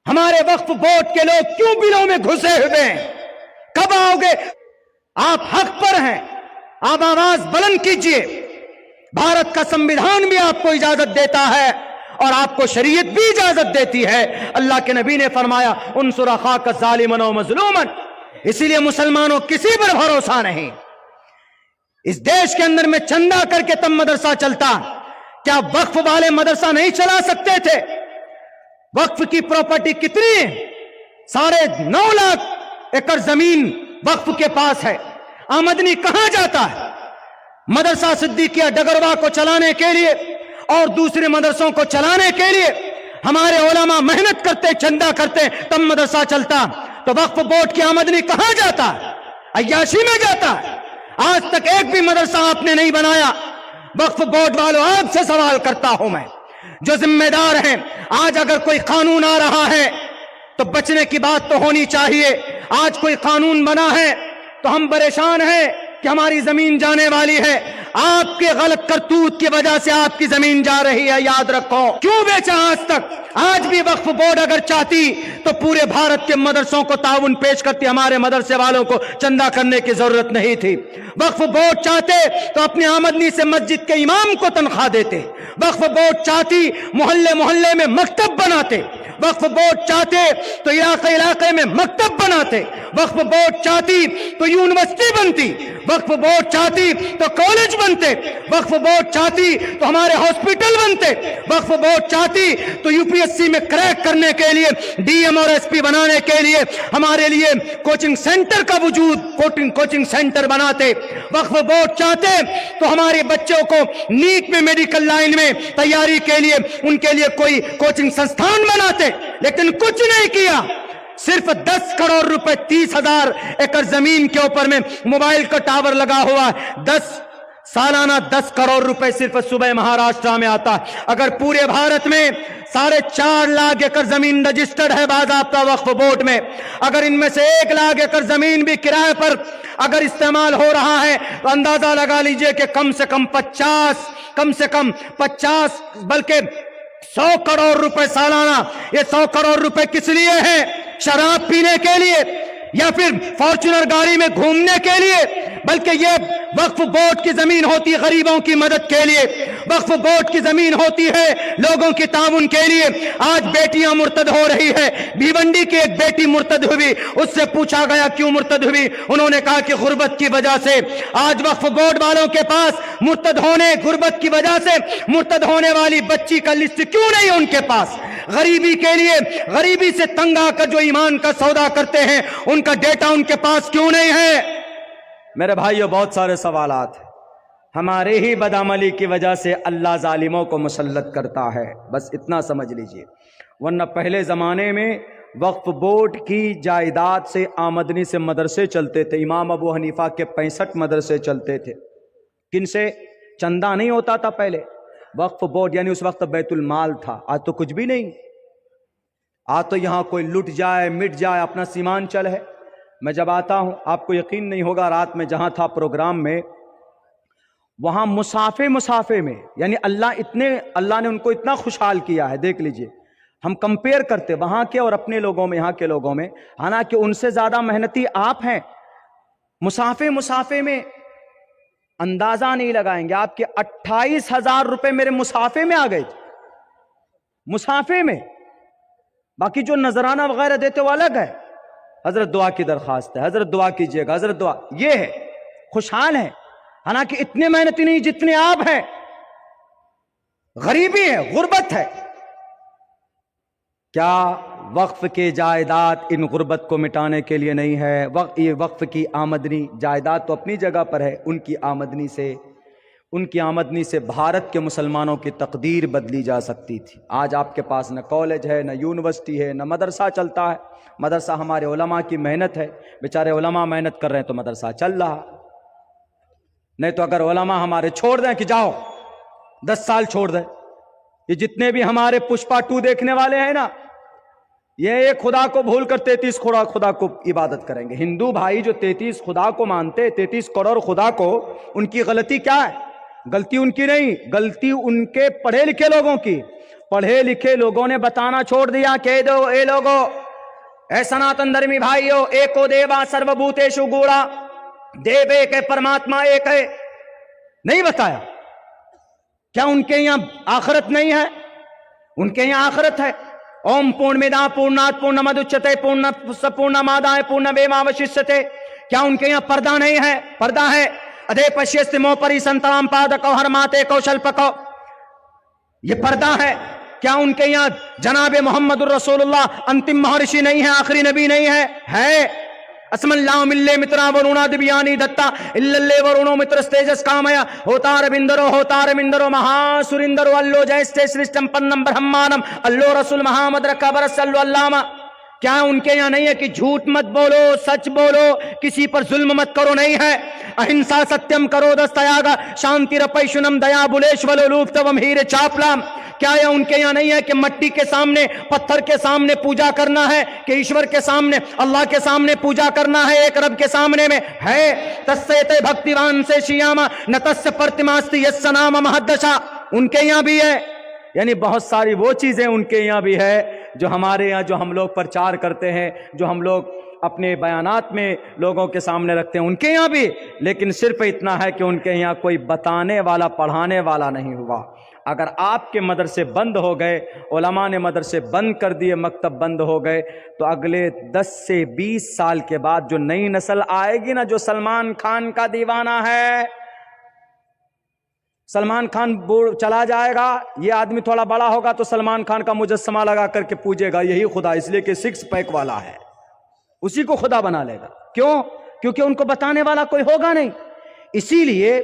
ہمارے وقف بورڈ کے لوگ کیوں بلوں میں گھسے ہوئے ہیں؟ کب آؤ گے؟ آپ حق پر ہیں، آپ آواز بلند کیجئے۔ بھارت کا سنویدھان بھی آپ کو اجازت دیتا ہے اور آپ کو شریعت بھی اجازت دیتی ہے۔ اللہ کے نبی نے فرمایا انصر اخاک ظالما و مظلوما۔ اسی لیے مسلمانوں کسی پر بھروسہ نہیں۔ اس دیش کے اندر میں چندہ کر کے تب مدرسہ چلتا، کیا وقف والے مدرسہ نہیں چلا سکتے تھے؟ وقف کی پراپرٹی کتنی ہے؟ 9.5 لاکھ ایکڑ زمین وقف کے پاس ہے۔ آمدنی کہاں جاتا ہے؟ مدرسہ صدیقیہ ڈگروا کو چلانے کے لیے اور دوسرے مدرسوں کو چلانے کے لیے ہمارے علماء محنت کرتے، چندہ کرتے، تب مدرسہ چلتا۔ تو وقف بورڈ کی آمدنی کہاں جاتا ہے؟ عیاشی میں جاتا ہے۔ آج تک ایک بھی مدرسہ آپ نے نہیں بنایا۔ وقف بورڈ والوں، آپ سے سوال کرتا ہوں میں، جو ذمہ دار ہیں، آج اگر کوئی قانون آ رہا ہے تو بچنے کی بات تو ہونی چاہیے۔ آج کوئی قانون بنا ہے تو ہم پریشان ہیں کہ ہماری زمین جانے والی ہے۔ آپ کے غلط کرتوت کی وجہ سے آپ کی زمین جا رہی ہے، یاد رکھو۔ کیوں بیچا آج تک؟ آج بھی وقف بورڈ اگر چاہتی تو پورے بھارت کے مدرسوں کو تعاون پیش کرتی، ہمارے مدرسے والوں کو چندہ کرنے کی ضرورت نہیں تھی۔ وقف بورڈ چاہتے تو اپنی آمدنی سے مسجد کے امام کو تنخواہ دیتے۔ وقف بورڈ چاہتی محلے محلے میں مکتب بناتے۔ وقف بورڈ چاہتے تو علاقے میں مکتب بناتے۔ وقف بورڈ چاہتی تو یونیورسٹی بنتی۔ وقف بورڈ چاہتی تو کالج بنتے۔ وقف بورڈ چاہتی تو ہمارے ہاسپٹل بنتے۔ وقف بورڈ چاہتی تو یو پی ایس سی میں کریک کرنے کے لیے، ڈی ایم اور ایس پی بنانے کے لیے ہمارے لیے کوچنگ سینٹر کا وجود، کوچنگ سینٹر بناتے۔ وقف بورڈ چاہتے تو ہمارے بچوں کو نیٹ میں، میڈیکل لائن میں تیاری کے لیے ان کے لیے کوئی کوچنگ سنستھان بناتے، لیکن کچھ نہیں کیا۔ صرف 10 کروڑ روپے، 30,000 ایکڑ زمین کے اوپر میں موبائل کا ٹاور لگا ہوا ہے۔ سالانہ 10 کروڑ روپے صرف صوبہ مہاراشٹرا میں آتا۔ اگر پورے بھارت میں 4.5 لاکھ ایکڑ زمین رجسٹرڈ ہے باضابطہ وقف بورڈ میں، اگر ان میں سے 1 لاکھ ایکڑ زمین بھی کرائے پر اگر استعمال ہو رہا ہے تو اندازہ لگا لیجئے کہ کم سے کم 50 بلکہ 100 کروڑ روپے سالانہ۔ یہ 100 کروڑ روپے کس لیے ہیں؟ شراب پینے کے لیے یا پھر فارچونر گاڑی میں گھومنے کے لیے؟ بلکہ یہ وقف بورڈ کی زمین ہوتی ہے غریبوں کی مدد کے لیے، وقف بورڈ کی زمین ہوتی ہے لوگوں کی تعاون کے لیے۔ آج بیٹیاں مرتد ہو رہی ہے۔ بھیونڈی کی ایک بیٹی مرتد ہوئی، اس سے پوچھا گیا کیوں مرتد ہوئی؟ انہوں نے کہا کہ غربت کی وجہ سے۔ آج وقف بورڈ والوں کے پاس غربت کی وجہ سے مرتد ہونے والی بچی کا لسٹ کیوں نہیں ان کے پاس؟ غریبی کے لیے، غریبی سے تنگ آ کر جو ایمان کا سودا کرتے ہیں، ان کا ڈیٹا ان کے پاس کیوں نہیں ہے؟ میرے بھائیو، بہت سارے سوالات ہیں۔ ہمارے ہی بدعملی کی وجہ سے اللہ ظالموں کو مسلط کرتا ہے، بس اتنا سمجھ لیجئے۔ ورنہ پہلے زمانے میں وقف بورڈ کی جائیداد سے آمدنی سے مدرسے چلتے تھے۔ امام ابو حنیفہ کے 65 مدرسے چلتے تھے۔ کن سے؟ چندہ نہیں ہوتا تھا پہلے، وقف بورڈ، یعنی اس وقت بیت المال تھا۔ آج تو کچھ بھی نہیں۔ آج تو یہاں کوئی لٹ جائے مٹ جائے اپنا سیمان چل ہے۔ میں جب آتا ہوں، آپ کو یقین نہیں ہوگا، رات میں جہاں تھا پروگرام میں، وہاں مسافے میں، یعنی اللہ نے ان کو اتنا خوشحال کیا ہے۔ دیکھ لیجئے، ہم کمپیئر کرتے وہاں کے اور اپنے لوگوں میں، یہاں کے لوگوں میں، حالانکہ ان سے زیادہ محنتی آپ ہیں۔ مسافے میں اندازہ نہیں لگائیں گے، آپ کے 28,000 روپے میرے مسافے میں آ گئے تھے۔ مسافے میں، باقی جو نذرانہ وغیرہ دیتے وہ الگ ہے۔ حضرت دعا کی درخواست ہے، حضرت دعا کیجئے گا، حضرت دعا، یہ ہے، خوشحال ہیں۔ حالانکہ اتنے محنتی نہیں جتنے آپ ہیں۔ غریبی ہے، غربت ہے۔ کیا وقف کے جائیداد ان غربت کو مٹانے کے لیے نہیں ہے؟ یہ وقف کی آمدنی، جائیداد تو اپنی جگہ پر ہے، ان کی آمدنی سے بھارت کے مسلمانوں کی تقدیر بدلی جا سکتی تھی۔ آج آپ کے پاس نہ کالج ہے، نہ یونیورسٹی ہے، نہ مدرسہ چلتا ہے۔ مدرسہ ہمارے علماء کی محنت ہے، بیچارے علماء محنت کر رہے ہیں تو مدرسہ چل رہا۔ نہیں تو اگر علماء ہمارے چھوڑ دیں کہ جاؤ 10 سال چھوڑ دیں، یہ جتنے بھی ہمارے پشپا 2 دیکھنے والے ہیں نا، یہ ایک خدا کو بھول کر 33 خدا کو عبادت کریں گے۔ ہندو بھائی جو 33 خدا کو مانتے، 33 کروڑ خدا کو، ان کی غلطی کیا ہے؟ غلطی ان کی نہیں، غلطی ان کے پڑھے لکھے لوگوں کی۔ पढ़े लिखे लोगों ने बताना छोड़ दिया कि दो ए लोगों, ए सनातन धर्मी भाइयों, एको देवा सर्वभूतेषु गूढ़ा, देव एक है, परमात्मा एक है। नहीं बताया। क्या उनके यहां आखिरत नहीं है? उनके यहां आखिरत है। ओम पूर्णमिदः पूर्णात् पूर्णमुदच्यते पूर्णमादाय पूर्णमेवावशिष्यते। क्या उनके यहां पर्दा नहीं है? पर्दा है। अधे पश्यस्ति मोपरि संतराम पादकौ हरमाते कौशल्पकौ, ये पर्दा है। क्या उनके यहां जनाबे मोहम्मदुर रसूलुल्लाह अंतिम महर्षि नहीं है, आखिरी नबी नहीं है? है। अस्मल्लाहु मिल्ले मित्रा वरुणा दिव्यानि दत्ता इल्लल्ले वरुणो मित्रस्तेजस कामया होतारमिंदरो महासुरिंदरो अल्लो जयस्ते श्रेष्ठम पन्नम ब्रह्मानम अल्लो रसूल महामद रकाबर सल्लु अल्लामा। क्या उनके यहाँ नहीं है कि झूठ मत बोलो, सच बोलो, किसी पर जुल्म मत करो? नहीं है। अहिंसा सत्यम करो दस्तयागा शांति रपैशुनम दया बुलेश्वलो लूप्तवम हीरे चापलाम। क्या यह उनके यहाँ नहीं है कि मट्टी के सामने, पत्थर के सामने पूजा करना है, कि ईश्वर के सामने, अल्लाह के सामने पूजा करना है, एक रब के सामने में है। तस्से भक्तिवान से शियामा न तस्य प्रतिमास्ति यस्य नाम महद्दशा, उनके यहाँ भी है। यानी बहुत सारी वो चीजें उनके यहाँ भी है जो हमारे यहाँ, जो हम लोग प्रचार करते हैं, जो हम लोग अपने बयानात में लोगों के सामने रखते हैं, उनके यहाँ भी। लेकिन सिर्फ इतना है कि उनके यहाँ कोई बताने वाला, पढ़ाने वाला नहीं हुआ। अगर आपके मदरसे बंद हो गए, उलमा ने मदरसे बंद कर दिए, मकतब बंद हो गए, तो अगले 10 से 20 साल के बाद जो नई नस्ल आएगी ना, जो सलमान खान का दीवाना है, सलमान खान चला जाएगा, ये आदमी थोड़ा बड़ा होगा तो सलमान खान का मुजस्समा लगा करके पूजेगा यही खुदा, इसलिए कि 6 पैक वाला है, उसी को खुदा बना लेगा। क्यों? क्योंकि उनको बताने वाला कोई होगा नहीं। इसीलिए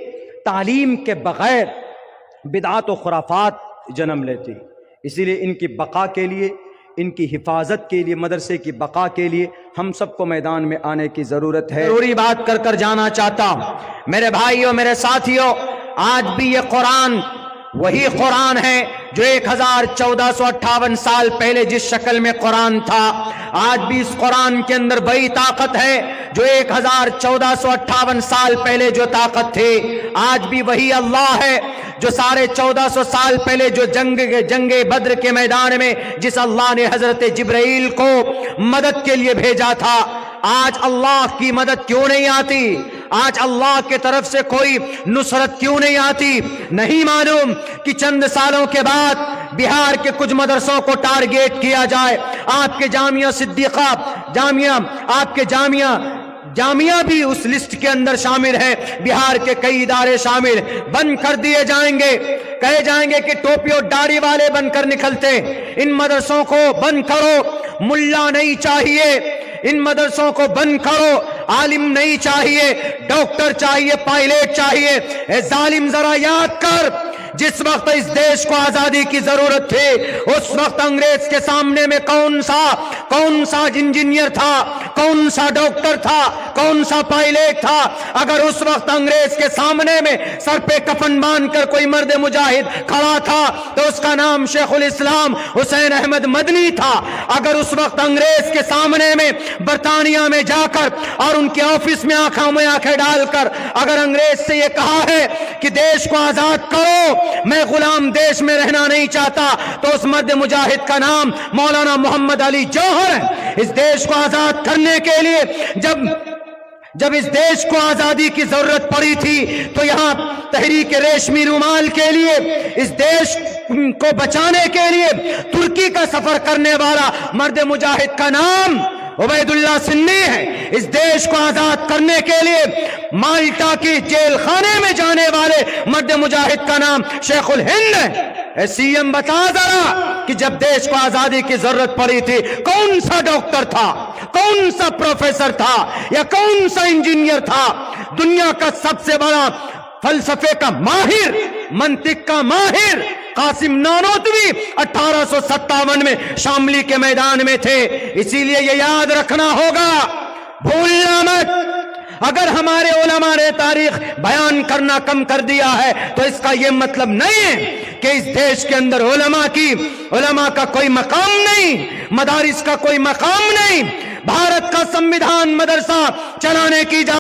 तालीम के बगैर बिदअत और खुराफात जन्म लेती। इसीलिए इनकी बका के लिए, इनकी हिफाजत के लिए, मदरसे की बका के लिए हम सबको मैदान में आने की जरूरत है। जरूरी बात कर जाना चाहता हूं मेरे भाइयों, मेरे साथियों, आज भी ये कुरान वही कुरान है जो 1458 साल पहले जिस शक्ल में कुरान था, आज भी इस कुरान के अंदर वही ताकत है जो 1458 साल पहले जो ताकत थी। आज भी वही अल्लाह है जो 1450 साल पहले जो जंगे बद्र के मैदान में जिस अल्लाह ने हजरत जिब्राइल को मदद के लिए भेजा था, आज अल्लाह की मदद क्यों नहीं आती? आज अल्लाह के तरफ से कोई नुसरत क्यों नहीं आती? नहीं मालूम कि चंद सालों के बाद बिहार के कुछ मदरसों को टारगेट किया जाए। आपके जामिया सिद्दीका जामिया, आपके जामिया भी उस लिस्ट के अंदर शामिल है। बिहार के कई इदारे शामिल, बंद कर दिए जाएंगे। कहे जाएंगे कि टोपी और दाढ़ी वाले बनकर निकलते। इन मदरसों को बंद करो, मुल्ला नहीं चाहिए। इन मदरसों को बंद करो, आलिम नहीं चाहिए, डॉक्टर चाहिए, पायलट चाहिए। ए जालिम, जरा याद कर, जिस वक्त इस देश को आजादी की जरूरत थी, उस वक्त अंग्रेज के सामने में कौन सा इंजीनियर था, कौन सा डॉक्टर था, कौन सा पायलट था? अगर उस वक्त अंग्रेज के सामने में सर पे कफन बांधकर कोई मर्द मुजाहिद खड़ा था तो उसका नाम शेखुल इस्लाम हुसैन अहमद मदनी था। अगर उस वक्त अंग्रेज के सामने में बरतानिया में जाकर और उनके ऑफिस में आंखों में आंखें डालकर अगर अंग्रेज से ये कहा है कि देश को आजाद करो, मैं गुलाम देश में रहना नहीं चाहता, तो उस मर्द मुजाहिद का नाम मौलाना मोहम्मद अली जौहर है। इस देश को आजाद करने के लिए जब इस देश को आजादी की जरूरत पड़ी थी तो यहां तहरीक रेशमी रुमाल के लिए, इस देश को बचाने के लिए तुर्की का सफर करने वाला मर्द मुजाहिद का नाम उबैदुल्लाह सिन्नी है। इस देश को आजाद करने के लिए माल्टा की जेल खाने में जाने वाले मर्द मुजाहिद का नाम शेखुल हिंद है। सीएम बता जरा कि जब देश को आजादी की जरूरत पड़ी थी कौन सा डॉक्टर था, कौन सा प्रोफेसर था या कौन सा इंजीनियर था? दुनिया का सबसे बड़ा फलसफे का माहिर, मंतिक का माहिर कासिम नानोतवी 1857 में शामली के मैदान में थे। इसीलिए ये याद रखना होगा, भूलना मत। अगर हमारे उलमा ने तारीख बयान करना कम कर दिया है तो इसका यह मतलब नहीं है कि इस देश के अंदर उलमा का कोई मकाम नहीं, मदारिस का कोई मकाम नहीं। भारत का संविधान मदरसा चलाने की